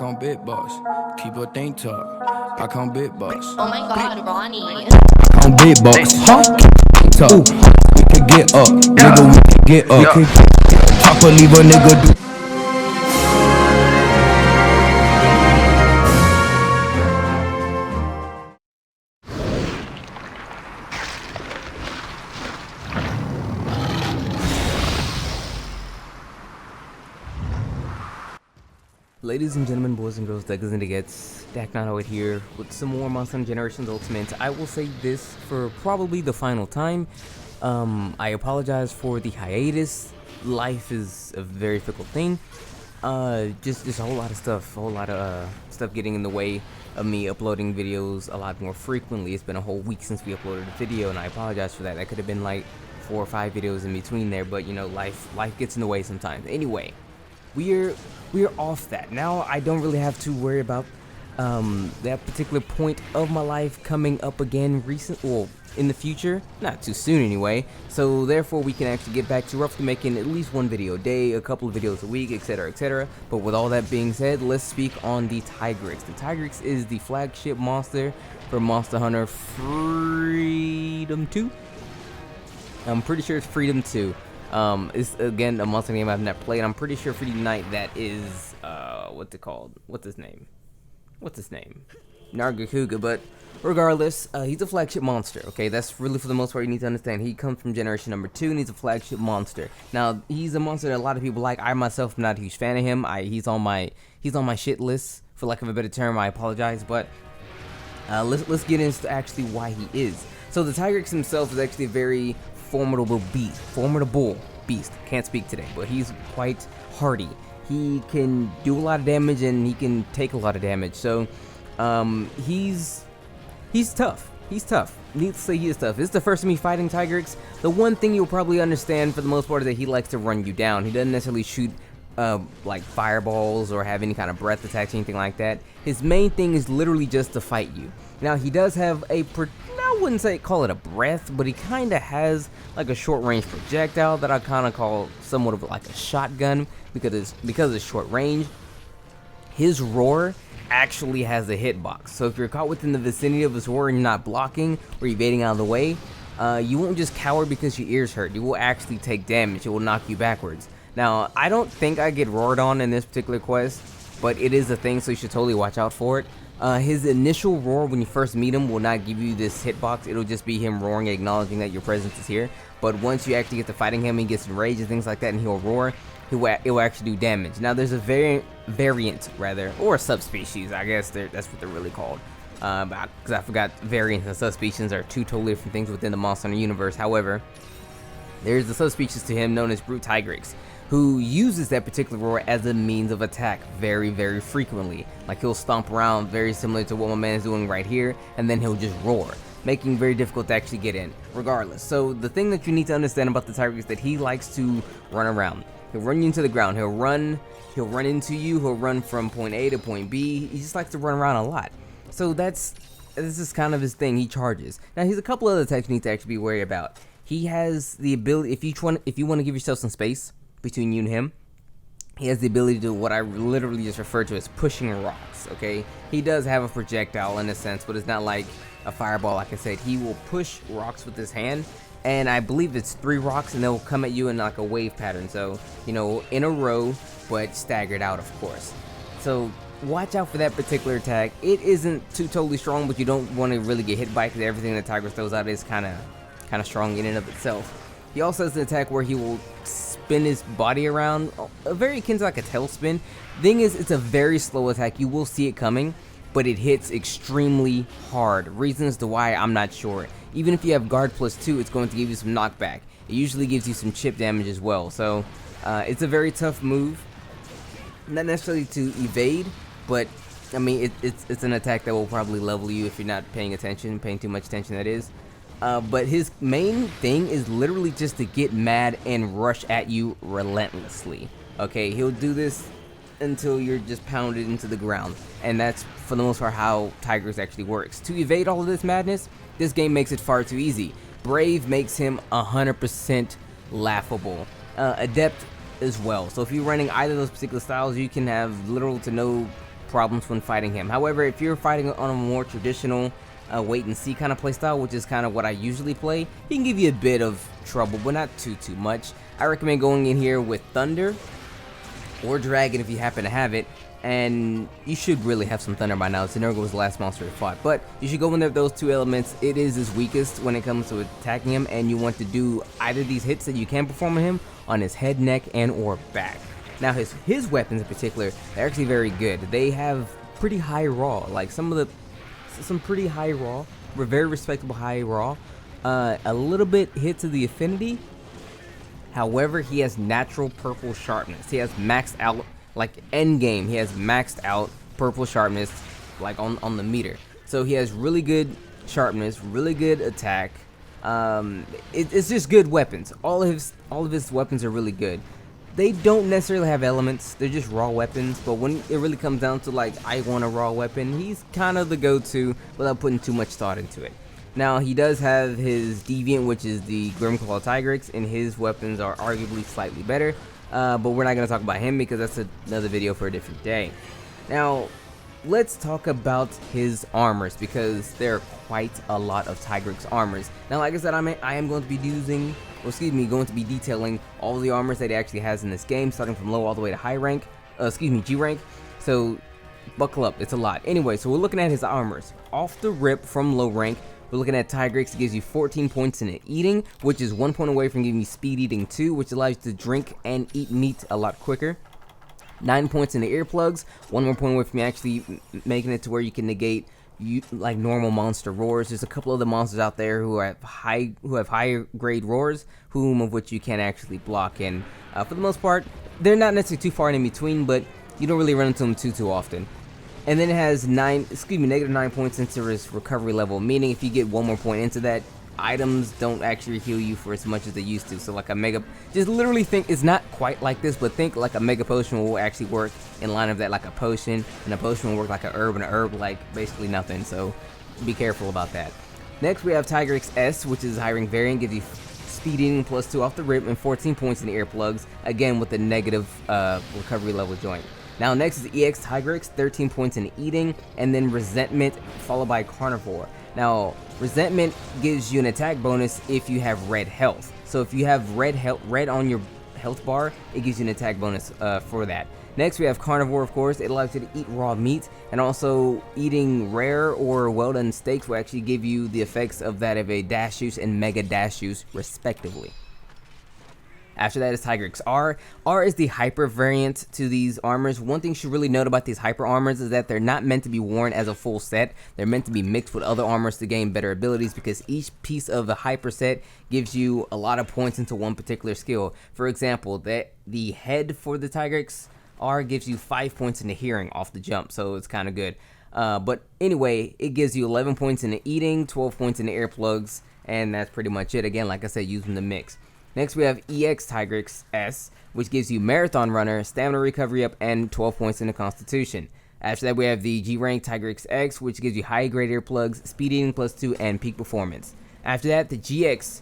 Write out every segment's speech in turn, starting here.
on big boss. Keep a think talk. I on big boss. Oh my god, Ronnie. On big boss. Huh? Talk. We can get up. Nigga, we can get up. We can talk or leave a nigga do. Ladies and gentlemen, boys and girls, Douglas and Diggets, Dak908 here with some more Monster Hunter Generations Ultimate. I will say this for probably the final time. I apologize for the hiatus. Life is a very fickle thing. Just a whole lot of stuff getting in the way of me uploading videos a lot more frequently. It's been a whole week since we uploaded a video, and I apologize for that. That could have been like 4 or 5 videos in between there, but you know, life gets in the way sometimes. Anyway. We're off that. Now I don't really have to worry about that particular point of my life coming up again in the future. Not too soon anyway. So therefore we can actually get back to roughly making at least 1 video a day, a couple of videos a week, etc, etc. But with all that being said, let's speak on the Tigrex. The Tigrex is the flagship monster for Monster Hunter Freedom 2. I'm pretty sure it's Freedom 2. It's again a monster game I've never played. I'm pretty sure for the night that is what's it called? What's his name? Nargacuga, but regardless, he's a flagship monster, okay? That's really for the most part you need to understand. He comes from generation number 2 and he's a flagship monster. Now, he's a monster that a lot of people like. I myself am not a huge fan of him. He's on my shit list, for lack of a better term. I apologize, but let's get into actually why he is. So the Tigrex himself is actually a very formidable beast. Can't speak today, but he's quite hardy. He can do a lot of damage and he can take a lot of damage. So he's tough. Needless to say, he is tough. This is the first of me fighting Tigrex. The one thing you'll probably understand for the most part is that he likes to run you down. He doesn't necessarily shoot like fireballs or have any kind of breath attacks or anything like that. His main thing is literally just to fight you. Now he does have I wouldn't call it a breath, but he kind of has like a short range projectile that I kind of call somewhat of like a shotgun because it's short range. His roar actually has a hitbox, so if you're caught within the vicinity of his roar and you're not blocking or evading out of the way, you won't just cower because your ears hurt. You will actually take damage. It will knock you backwards. Now I don't think I get roared on in this particular quest, but it is a thing, so you should totally watch out for it. His initial roar when you first meet him will not give you this hitbox. It'll just be him roaring and acknowledging that your presence is here. But once you actually get to fighting him, he gets enraged and things like that, and he'll roar. It will actually do damage. Now there's a variant or a subspecies. I guess that's what they're really called. Because I forgot variants and subspecies are 2 totally different things within the Monster Hunter universe. However, there's a subspecies to him known as Brute Tigrex, who uses that particular roar as a means of attack very, very frequently. Like he'll stomp around very similar to what my man is doing right here, and then he'll just roar, making it very difficult to actually get in, regardless. So the thing that you need to understand about the Tigrex is that he likes to run around. He'll run you into the ground, he'll run into you, he'll run from point A to point B. He just likes to run around a lot. So this is kind of his thing. He charges. Now he's a couple other attacks you need to actually be wary about. He has the ability, if you want to give yourself some space between you and him, he has the ability to do what I literally just refer to as pushing rocks, okay? He does have a projectile in a sense, but it's not like a fireball, like I said. He will push rocks with his hand, and I believe it's 3 rocks, and they'll come at you in like a wave pattern. So, you know, in a row, but staggered out, of course. So watch out for that particular attack. It isn't too totally strong, but you don't want to really get hit by it because everything that Tigrex throws out is kind of strong in and of itself. He also has an attack where he will spin his body around, very akin to like a tailspin. Thing is, it's a very slow attack. You will see it coming, but it hits extremely hard. Reasons to why, I'm not sure. Even if you have guard +2, it's going to give you some knockback. It usually gives you some chip damage as well. So it's a very tough move. Not necessarily to evade, but I mean it's an attack that will probably level you if you're not paying too much attention, that is. But his main thing is literally just to get mad and rush at you relentlessly. Okay, he'll do this until you're just pounded into the ground, and that's for the most part how Tigrex actually works. To evade all of this madness, this game makes it far too easy. Brave makes him 100% laughable. Adept as well. So if you're running either of those particular styles, you can have little to no problems when fighting him. However, if you're fighting on a more traditional wait and see kind of playstyle, which is kind of what I usually play, he can give you a bit of trouble, but not too much. I recommend going in here with Thunder or Dragon if you happen to have it, and you should really have some Thunder by now. Tigrex was the last monster he fought, but you should go in there with those two elements. It is his weakest when it comes to attacking him, and you want to do either these hits that you can perform on him on his head, neck, and or back. Now his weapons in particular, they're actually very good. They have pretty high raw, like some pretty high raw, very respectable high raw. A little bit hit to the affinity. However, he has natural purple sharpness. He has maxed out, like end game, he has maxed out purple sharpness, like on the meter. So he has really good sharpness, really good attack. It's just good weapons. All of his weapons are really good. They don't necessarily have elements, they're just raw weapons, but when it really comes down to like, I want a raw weapon, he's kind of the go-to without putting too much thought into it. Now, he does have his deviant, which is the Grimclaw Tigrex, and his weapons are arguably slightly better, but we're not going to talk about him because that's another video for a different day. Now, let's talk about his armors, because there are quite a lot of Tigrex armors. Now, like I said, I am going to be going to be detailing all the armors that he actually has in this game, starting from low all the way to high rank, G rank. So buckle up, it's a lot. Anyway, so we're looking at his armors. Off the rip from low rank, we're looking at Tigrex. It gives you 14 points in eating, which is 1 point away from giving you speed eating 2, which allows you to drink and eat meat a lot quicker. 9 points in the earplugs, 1 more point away from actually making it to where you can negate like normal monster roars. There's a couple of the monsters out there who have higher grade roars, of which you can actually block, and for the most part they're not necessarily too far in between, but you don't really run into them too often. And then it has negative 9 points into his recovery level, meaning if you get 1 more point into that, items don't actually heal you for as much as they used to. So like a mega, just literally think, it's not quite like this, but think like a mega potion will actually work in line of that like a potion, and a potion will work like a herb, and a herb like basically nothing. So be careful about that. Next we have Tigrex S, which is a high rank variant, gives you speed eating +2 off the rip and 14 points in the earplugs, again with the negative recovery level joint. Now next is EX Tigrex, 13 points in eating, and then Resentment followed by Carnivore. Now Resentment gives you an attack bonus if you have red health. So if you have red on your health bar, it gives you an attack bonus for that. Next we have Carnivore, of course. It allows you to eat raw meat, and also eating rare or well done steaks will actually give you the effects of that of a dash use and mega dash use respectively. After that is Tigrex R. R is the hyper variant to these armors. One thing you should really note about these hyper armors is that they're not meant to be worn as a full set. They're meant to be mixed with other armors to gain better abilities, because each piece of the hyper set gives you a lot of points into one particular skill. For example, the head for the Tigrex R gives you 5 points in the hearing off the jump, so it's kind of good. But anyway, it gives you 11 points in the eating, 12 points in the earplugs, and that's pretty much it. Again, like I said, using the mix. Next we have EX Tigrex S, which gives you Marathon Runner, Stamina Recovery Up, and 12 points in the Constitution. After that we have the G rank Tigrex X, which gives you high grade earplugs, speed eating +2, and peak performance. After that, the GX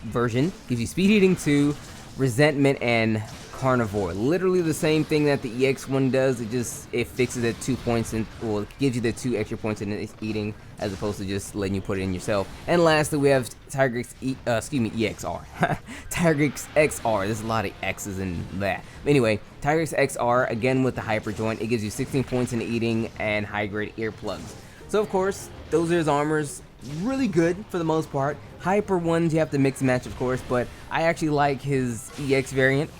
version gives you speed eating 2, resentment, and Carnivore. Literally the same thing that the EX one does. It fixes it 2 points, and well, it gives you the 2 extra points in its eating, as opposed to just letting you put it in yourself. And lastly, we have Tigrex EXR. Tigrex XR. There's a lot of X's in that. Anyway, Tigrex XR, again with the hyper joint, it gives you 16 points in the eating and high grade earplugs. So of course, those are his armors. Really good for the most part. Hyper ones you have to mix and match, of course, but I actually like his EX variant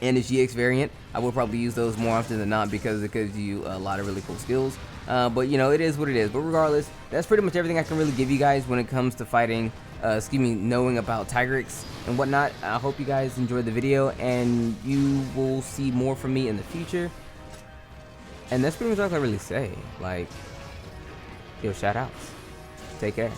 and his GX variant. I will probably use those more often than not because it gives you a lot of really cool skills. But you know, it is what it is. But regardless, that's pretty much everything I can really give you guys when it comes to fighting, knowing about Tigrex and whatnot. I hope you guys enjoyed the video, and you will see more from me in the future. And that's pretty much all I can really say. Like, yo, shout outs. Take care.